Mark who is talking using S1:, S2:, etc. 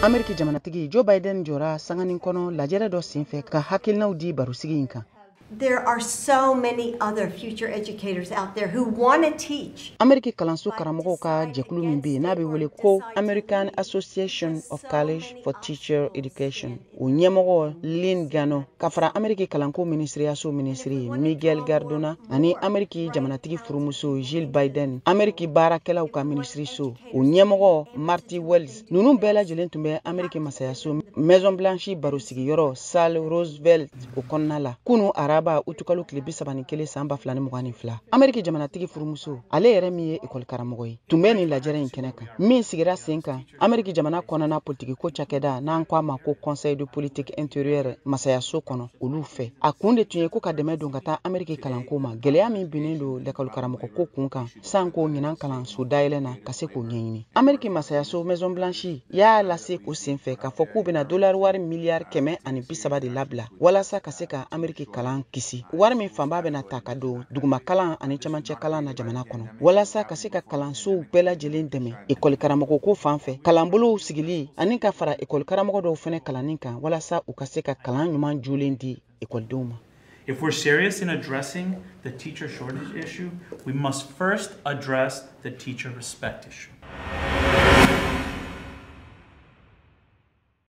S1: Ameriki Jamana Kuntigi Joe Biden jora sanganin kono lajere do senfɛ ka hakilinaw di barusigi in kan.
S2: There are so many other future educators out there who want to teach.
S1: Ameriki kalanso karamɔgɔw ka jɛkulu min bɛ n'a bɛ wele ko American Association of College for Teacher Education. O ɲɛmɔgɔ Lynn Gano ka fara Ameriki kalanko minisiriyaso minisiri Miguel Gardona ani Ameriki jamanatigi furumuso Jill Biden, Ameriki baarakɛlaw ka minisiriso o ɲɛmɔgɔ Marty Wells. Nunu bɛɛ lajɛlen tun bɛ Ameriki masayaso Maison Blanche barosigiyɔrɔ Salle Roosevelt o kɔnɔna la. Kunu araba utukalo tile 31 san 2022. Ameriki jamanatigi furumuso ale yɛrɛ min ye lakɔlikaramɔgɔ ye tun bɛ nin lajɛrɛ in kɛnɛ kan min sigira sen kan Ameriki jamana kɔnɔna politiki ko cakɛda n'an ko a ma ko Conseil de politique intérieure masayaso kɔnɔ olu fɛ. A kun de tun ye ko ka dɛmɛ don ka taa Ameriki kalanko ma gɛlɛya min binnen don lakɔlikaramɔgɔ ko kun kan san ko ɲinan kalanso dayɛlɛnna ka se k'o ɲɛɲini. Ameriki masayaso Maison Blanche y'a lase o sen fɛ k'a fɔ k'u bɛna dollar wari miliyari 130 de labila walasa ka se ka Ameriki kalan kisi. Wari min fanba bɛna ta ka don duguma kalan ani camancɛ kalan na jamana kɔnɔ walasa ka se ka kalansow bɛɛ lajɛlen dɛmɛ lakɔlikaramɔgɔ ko fan fɛ kalanbolow sigili ani ka fara lakɔlikaramɔgɔ dɔw fɛnɛ kalannin kan walasa u ka se ka kalan ɲuman jolen di lakɔlidenw ma.
S3: If we're serious in addressing the teacher shortage issue, we must first address the teacher respect issue.